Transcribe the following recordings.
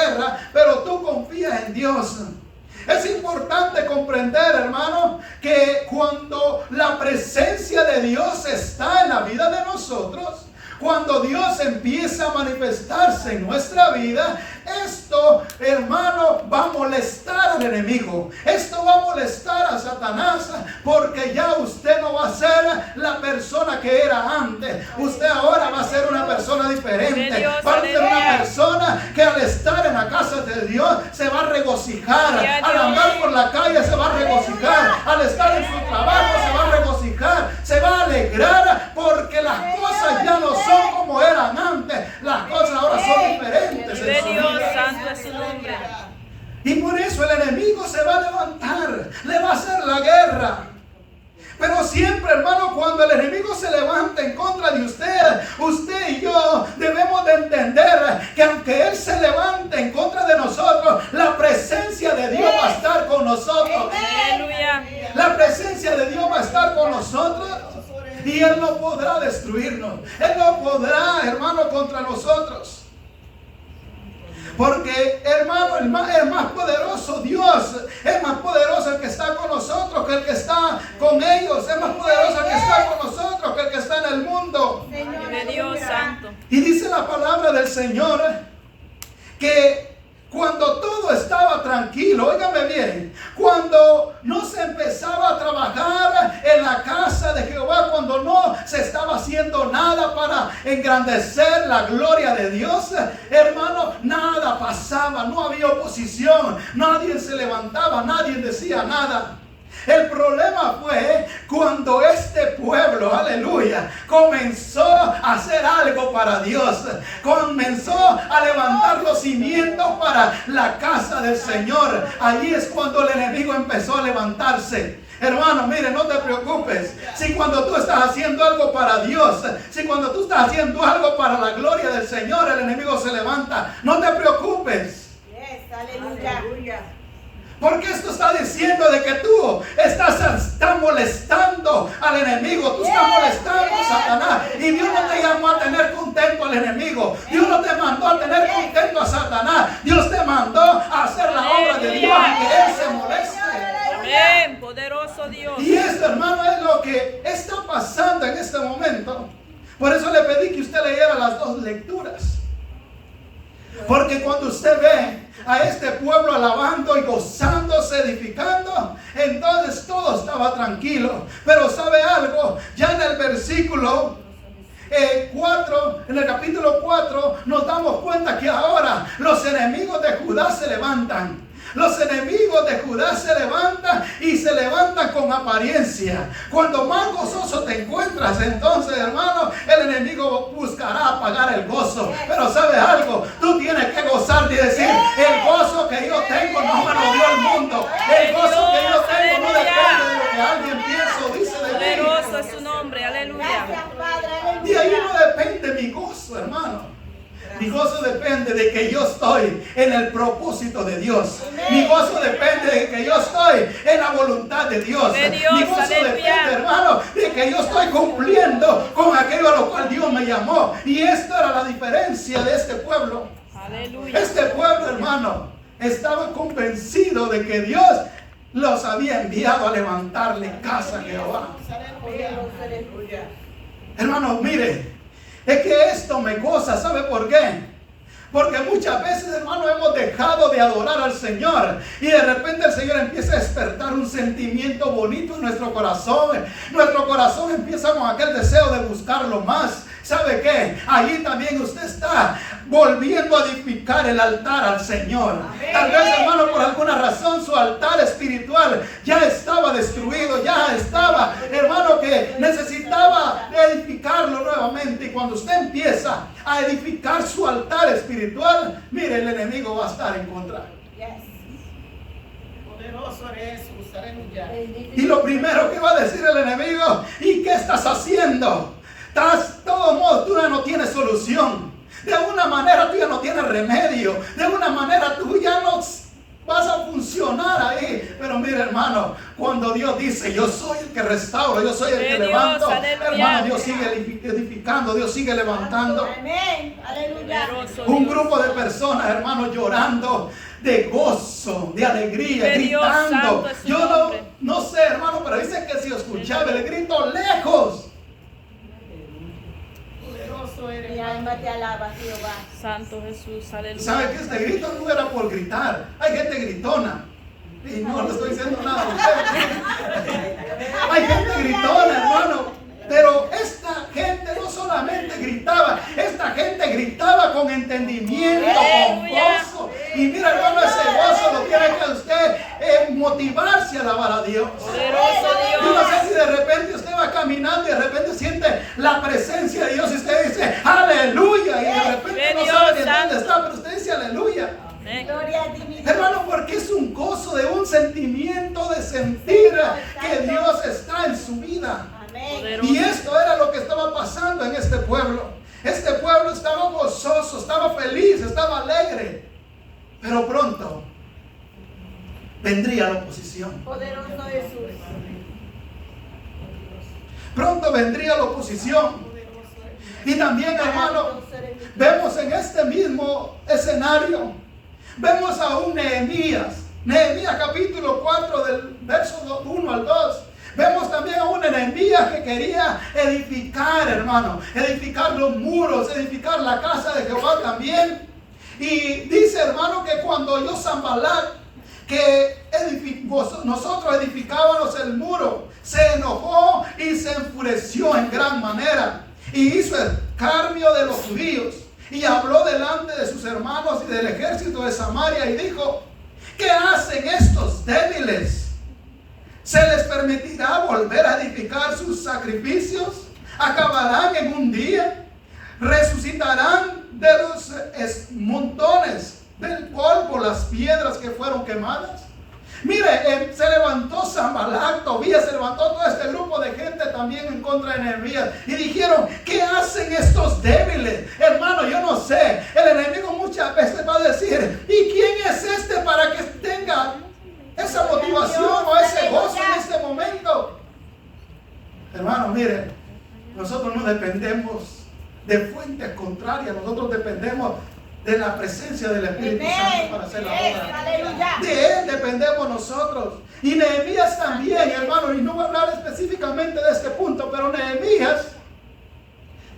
guerra, pero tú confías en Dios. Es importante comprender, hermano, que cuando la presencia de Dios está en la vida de nosotros, cuando Dios empieza a manifestarse en nuestra vida, esto, hermano, va a molestar al enemigo. Esto va a molestar a Satanás, porque ya usted no va a ser la persona que era antes. Usted ahora va a ser una persona diferente. Va a ser una persona que al estar en la casa de Dios se va a regocijar. Al andar por la calle se va a regocijar. Al estar en su trabajo se va a regocijar. Se va a alegrar, porque las cosas ya no son como eran antes. Las cosas ahora son diferentes. Dios santo es su nombre. Y por eso el enemigo se va a levantar, le va a hacer la guerra. Pero siempre, hermano, cuando el enemigo se levanta en contra de usted, usted y yo debemos de entender que aunque él se levante en contra de nosotros, la presencia de Dios va a estar con nosotros. Aleluya. La presencia de Dios va a estar con nosotros. Y él no podrá destruirnos. Él no podrá, hermano, contra nosotros. Porque, hermano, es más poderoso Dios. Es más poderoso el que está con nosotros que el que está con ellos. Es más poderoso el que está con nosotros que el que está en el mundo. De Dios santo. Y dice la palabra del Señor que cuando todo estaba tranquilo, óigame bien, cuando no se empezaba a trabajar en la casa de Jehová, cuando no se estaba haciendo nada para engrandecer la gloria de Dios, hermano, nada pasaba, no había oposición, nadie se levantaba, nadie decía nada. El problema fue cuando este pueblo, aleluya, comenzó a hacer algo para Dios. Comenzó a levantar los cimientos para la casa del Señor. Allí es cuando el enemigo empezó a levantarse. Hermano, mire, no te preocupes. Si cuando tú estás haciendo algo para Dios, si cuando tú estás haciendo algo para la gloria del Señor, el enemigo se levanta, no te preocupes. Aleluya. Porque esto está diciendo de que tú estás molestando al enemigo. Tú estás molestando a Satanás. Y Dios no te llamó a tener contento al enemigo. Dios no te mandó a tener contento a Satanás. Dios te mandó a hacer la obra de Dios, aunque Él se moleste. Amén, poderoso Dios. Y esto, hermano, es lo que está pasando en este momento. Por eso le pedí que usted leyera las dos lecturas. Porque cuando usted ve a este pueblo alabando y gozándose, edificando, entonces todo estaba tranquilo. Pero ¿sabe algo? Ya en el versículo 4, en el capítulo 4, nos damos cuenta que ahora los enemigos de Judá se levantan. Los enemigos de Judá se levantan y se levantan con apariencia. Cuando más gozoso te encuentras, entonces, hermano, el enemigo buscará apagar el gozo. Pero ¿sabes algo? Tú tienes que gozarte y decir: el gozo que yo tengo no me lo dio el mundo. El gozo que yo tengo no depende de lo que alguien piensa o dice de mí. Poderoso es su nombre, aleluya. De ahí no depende mi gozo, hermano. Mi gozo depende de que yo estoy en el propósito de Dios. Mi gozo depende de que yo estoy en la voluntad de Dios. Mi gozo depende, hermano, de que yo estoy cumpliendo con aquello a lo cual Dios me llamó. Y esto era la diferencia de este pueblo. Aleluya. Este pueblo, hermano, estaba convencido de que Dios los había enviado a levantarle casa a Jehová. Hermano, mire, es que esto me goza. ¿Sabe por qué? Porque muchas veces, hermano, hemos dejado de adorar al Señor y de repente el Señor empieza a despertar un sentimiento bonito en nuestro corazón. Nuestro corazón empieza con aquel deseo de buscarlo más. ¿Sabe qué? Allí también usted está volviendo a edificar el altar al Señor. Tal vez, hermano, por alguna razón su altar espiritual ya estaba destruido, ya estaba, hermano, que necesitaba edificarlo nuevamente. Y cuando usted empieza a edificar su altar espiritual, mire, el enemigo va a estar en contra. Poderoso eres, aleluya. Y lo primero que va a decir el enemigo: ¿y qué estás haciendo? De todo modo, tú ya no tienes solución. De una manera tú ya no tienes remedio. De una manera tú ya no vas a funcionar ahí. Pero mira, hermano, cuando Dios dice, yo soy el que restauro, yo soy el que levanto, hermano, Dios sigue edificando, Dios sigue levantando. Amén. Aleluya. Un grupo de personas, hermano, llorando de gozo, de alegría, gritando. Yo no sé, hermano, pero dice que si escuchaba el grito lejos. Mi alma te alaba, Jehová. Santo Jesús, aleluya. ¿Sabe que este grito no era por gritar? Hay gente gritona. Y no le estoy diciendo nada a ustedes. Hay gente gritona, hermano. Pero esta gente no solamente gritaba, esta gente gritaba con entendimiento, con gozo. Y mira, hermano, ese gozo lo tiene que usted motivarse a alabar a Dios. Yo no sé si de repente usted va caminando y de repente siente la presencia de Dios y usted dice aleluya. Y de repente no sabe ni dónde está, pero usted dice aleluya. Gloria a ti, hermano, porque es un gozo de un sentimiento de sentir que Dios está en su vida. Y esto era lo que estaba pasando en este pueblo. Este pueblo estaba gozoso, estaba feliz, estaba alegre. Pero pronto vendría la oposición. Poderoso Jesús. Pronto vendría la oposición. Y también, hermano, vemos en este mismo escenario, vemos a un Nehemías. Nehemías capítulo 4 del verso 1 al 2. Vemos también a un Nehemías que quería edificar, hermano, edificar los muros, edificar la casa de Jehová también. Y dice, hermano, que cuando oyó Sanbalat que nosotros edificábamos el muro, se enojó y se enfureció en gran manera y hizo escarnio de los judíos y habló delante de sus hermanos y del ejército de Samaria y dijo: ¿qué hacen estos débiles? ¿Se les permitirá volver a edificar sus sacrificios? ¿Acabarán en un día? ¿Resucitarán de los montones del polvo las piedras que fueron quemadas? Mire, se levantó Sanbalat, Tobías, se levantó todo este grupo de gente también en contra de Nehemías y dijeron: ¿qué hacen estos débiles? Hermano, yo no sé, el enemigo muchas veces va a decir: ¿y quién es este para que tenga esa motivación o ese gozo en este momento? Hermano, mire, nosotros no dependemos de fuentes contrarias, nosotros dependemos de la presencia del Espíritu Santo para hacer la obra. De Él dependemos nosotros. Y Nehemías también, hermano, y no voy a hablar específicamente de este punto, pero Nehemías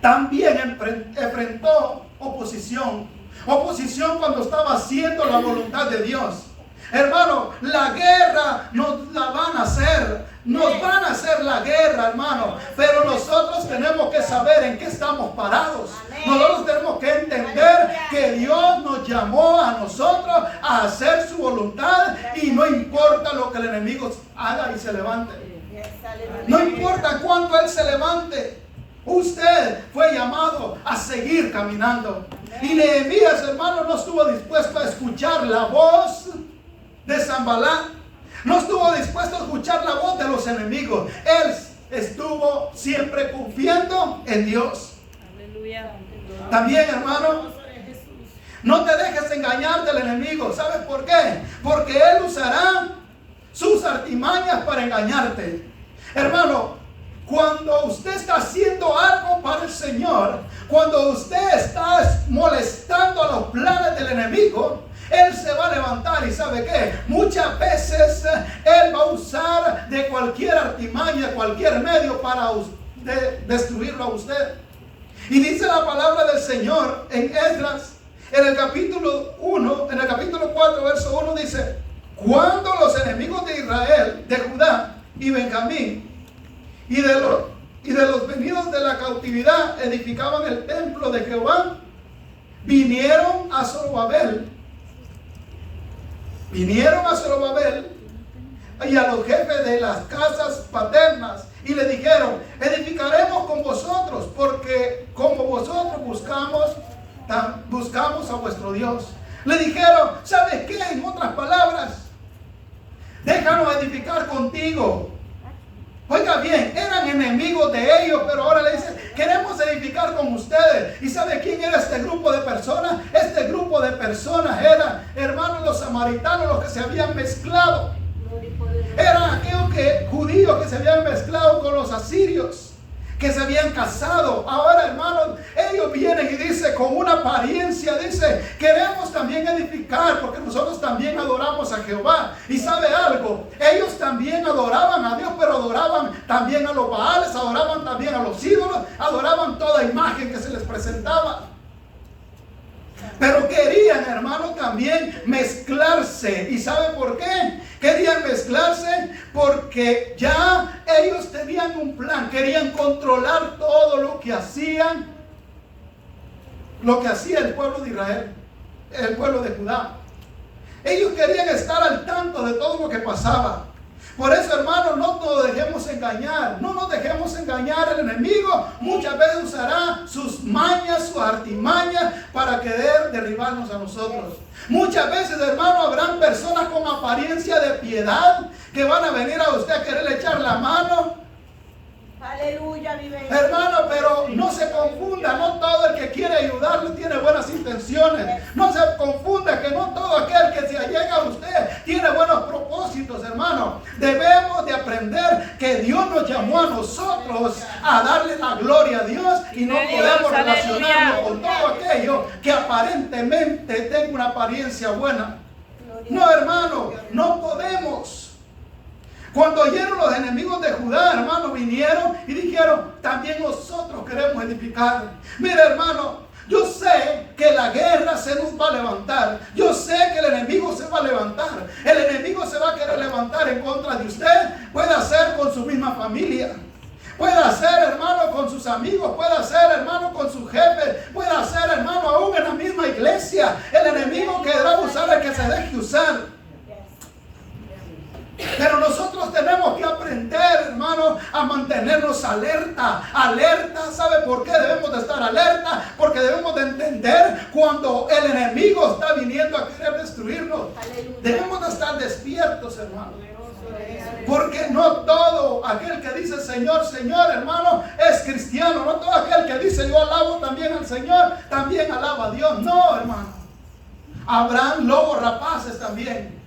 también enfrentó oposición. Oposición cuando estaba haciendo la voluntad de Dios. Hermano, la guerra nos la van a hacer. Nos van a hacer la guerra, hermano. Pero nosotros tenemos que saber en qué estamos parados. Nosotros tenemos que entender que Dios nos llamó a nosotros a hacer su voluntad. Y no importa lo que el enemigo haga y se levante. No importa cuánto él se levante. Usted fue llamado a seguir caminando. Y Nehemías, hermano, no estuvo dispuesto a escuchar la voz de Sanbalat. No estuvo dispuesto a escuchar la voz de los enemigos. Él estuvo siempre confiando en Dios. Aleluya. También, hermano, no te dejes engañar del enemigo. ¿Sabes por qué? Porque él usará sus artimañas para engañarte. Hermano, cuando usted está haciendo algo para el Señor, cuando usted está molestando a los planes del enemigo, él se va a levantar y ¿sabe qué? Muchas veces él va a usar de cualquier artimaña, cualquier medio para destruirlo a usted. Y dice la palabra del Señor en Esdras, en el capítulo 1, en el capítulo 4, verso 1 dice: cuando los enemigos de Israel, de Judá y Benjamín y de los venidos de la cautividad edificaban el templo de Jehová, vinieron a Zorobabel y a los jefes de las casas paternas y le dijeron: edificaremos con vosotros, porque como vosotros buscamos a vuestro Dios. Le dijeron: ¿sabes qué? En otras palabras, déjanos edificar contigo. Oiga bien, eran enemigos de ellos, pero ahora le dicen: queremos edificar con ustedes. ¿Y sabe quién era este grupo de personas? Este grupo de personas era, hermanos, los samaritanos, los que se habían mezclado. Eran aquellos judíos que se habían mezclado con los asirios, que se habían casado. Ahora, hermanos, ellos vienen y dicen con una apariencia, dice, queremos también edificar porque nosotros también adoramos a Jehová. Y sabe algo, ellos también adoraban a Dios, pero adoraban también a los Baales, adoraban también a los ídolos, adoraban toda imagen que se les presentaba. Pero querían, hermanos, también mezclarse. ¿Y saben por qué? Querían mezclarse porque ya ellos tenían un plan. Querían controlar todo lo que hacía el pueblo de Israel, el pueblo de Judá. Ellos querían estar al tanto de todo lo que pasaba. Por eso, hermanos, no nos dejemos engañar. No nos dejemos engañar. El enemigo muchas veces usará sus mañas, sus artimañas para querer derribarnos a nosotros. Muchas veces, hermano, habrán personas con apariencia de piedad que van a venir a usted a quererle echar la mano. Aleluya, mi bendito. Hermano, pero no se confunda, no todo el que quiere ayudarle tiene buenas intenciones. No se confunda que no todo aquel que se allega a usted tiene buenos propósitos, hermano. Debemos de aprender que Dios nos llamó a nosotros a darle la gloria a Dios y no podemos relacionarnos con todo aquello que aparentemente tenga una apariencia buena. No, hermano, no podemos. Cuando oyeron los enemigos de Judá, hermano, vinieron y dijeron, también nosotros queremos edificar. Mire, hermano, yo sé que la guerra se nos va a levantar. Yo sé que el enemigo se va a levantar. El enemigo se va a querer levantar en contra de usted. Puede hacer con su misma familia. Puede hacer, hermano, con sus amigos. Puede hacer, hermano, con sus jefes. Puede hacer, hermano, aún en la misma iglesia. El enemigo querrá usar el que se deje usar. Pero nosotros tenemos que aprender, hermano, a mantenernos alerta. Alerta, ¿sabe por qué debemos de estar alerta? Porque debemos de entender cuando el enemigo está viniendo a querer destruirnos. Aleluya. Debemos de estar despiertos, hermano. Porque no todo aquel que dice Señor, Señor, hermano, es cristiano. No todo aquel que dice yo alabo también al Señor, también alaba a Dios. No, hermano. Habrán lobos rapaces también.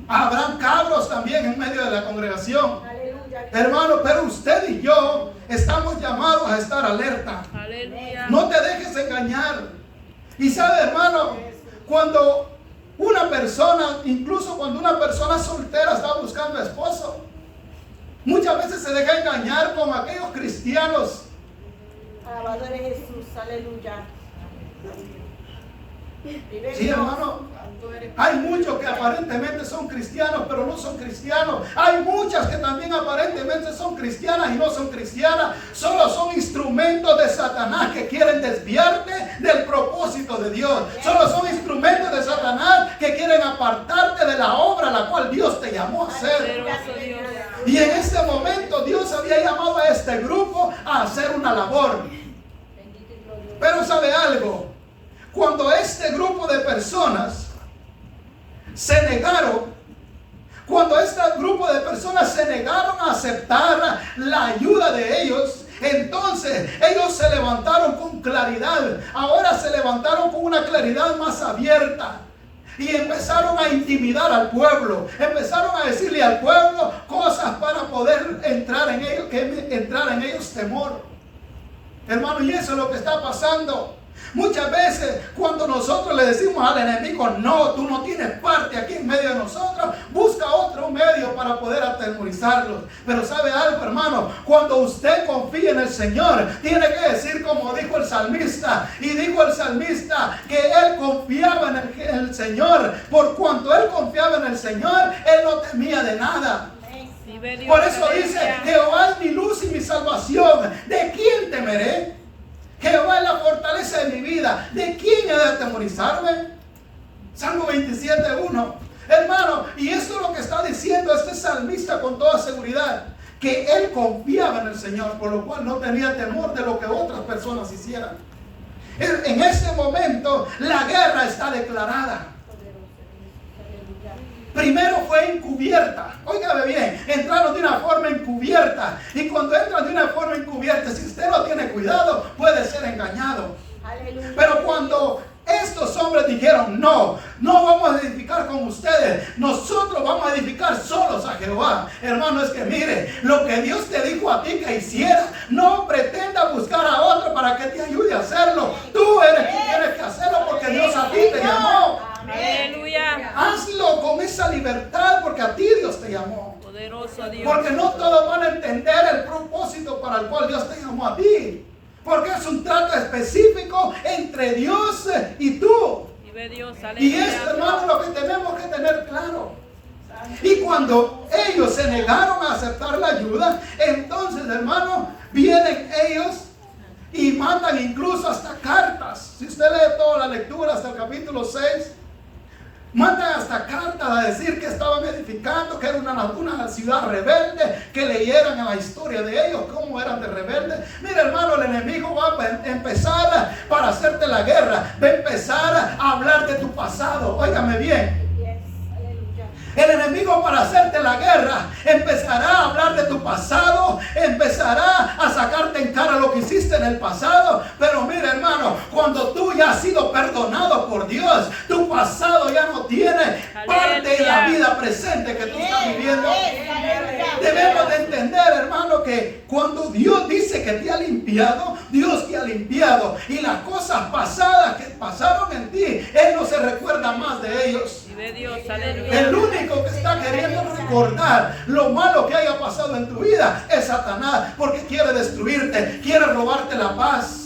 Habrán cabros también en medio de la congregación. Aleluya. Hermano, pero usted y yo estamos llamados a estar alerta. Aleluya. No te dejes engañar. Y sabe, hermano, cuando una persona, incluso cuando una persona soltera está buscando esposo, muchas veces se deja engañar con aquellos cristianos. Alabado eres Jesús, aleluya. Sí, hermano. Hay muchos que aparentemente son cristianos, pero no son cristianos. Hay muchas que también aparentemente son cristianas y no son cristianas. Solo son instrumentos de Satanás que quieren desviarte del propósito de Dios. Solo son instrumentos de Satanás que quieren apartarte de la obra a la cual Dios te llamó a hacer. Y en este momento Dios había llamado a este grupo a hacer una labor. Pero ¿sabe algo? Cuando este grupo de personas se negaron, cuando este grupo de personas se negaron a aceptar la ayuda de ellos, entonces ellos se levantaron con claridad. Ahora se levantaron con una claridad más abierta y empezaron a intimidar al pueblo. Empezaron a decirle al pueblo cosas para poder entrar en ellos, que entrara en ellos temor. Hermano, y eso es lo que está pasando. Muchas veces cuando nosotros le decimos al enemigo, no, tú no tienes parte aquí en medio de nosotros, busca otro medio para poder atemorizarlos. Pero ¿sabe algo, hermano? Cuando usted confía en el Señor, tiene que decir como dijo el salmista. Y dijo el salmista que él confiaba en el Señor. Por cuanto él confiaba en el Señor, él no temía de nada. Por eso dice, Jehová es mi luz y mi salvación. ¿De quién temeré? Jehová es la fortaleza de mi vida. ¿De quién he de atemorizarme? Salmo 27:1. Hermano, y esto es lo que está diciendo este salmista con toda seguridad. Que él confiaba en el Señor, por lo cual no tenía temor de lo que otras personas hicieran. En este momento la guerra está declarada. Primero fue encubierta. Óigame bien, entraron de una forma encubierta. Y cuando entran de una forma encubierta, si usted no tiene cuidado, puede ser engañado. Aleluya. Pero cuando estos hombres dijeron, no vamos a edificar con ustedes, nosotros vamos a edificar solos a Jehová. Hermano, es que mire, lo que Dios te dijo a ti que hiciera, no pretenda buscar a otro para que te ayude a hacerlo. Tú eres quien tienes que hacerlo porque Dios a ti te llamó. Aleluya. Hazlo con esa libertad porque a ti Dios te llamó. Poderoso Dios. Porque no todos van a entender el propósito para el cual Dios te llamó a ti. Porque es un trato específico entre Dios y tú. Vive Dios, Y aleluya. esto, hermano, es lo que tenemos que tener claro. Y cuando ellos se negaron a aceptar la ayuda, entonces, hermano, vienen ellos y mandan incluso hasta cartas. Si usted lee toda la lectura hasta el capítulo 6, mandan hasta cartas a decir que estaban edificando, que era una ciudad rebelde, que leyeran en la historia de ellos cómo eran de rebeldes. Mira, hermano, el enemigo va a empezar para hacerte la guerra, va a empezar a hablar de tu pasado. Óigame bien. El enemigo, para hacerte la guerra, empezará a hablar de tu pasado, empezará a sacarte en cara lo que hiciste en el pasado. Pero mira, hermano, cuando tú ya has sido perdonado por Dios, tu pasado ya no tiene parte en la vida presente que tú estás viviendo. Debemos de entender, hermano, que cuando Dios dice que te ha limpiado, Dios te ha limpiado. Y las cosas pasadas que pasaron en ti, Él no se recuerda más de ellos. Vive Dios, aleluya. El único que está queriendo recordar lo malo que haya pasado en tu vida es Satanás, porque quiere destruirte, quiere robarte la paz.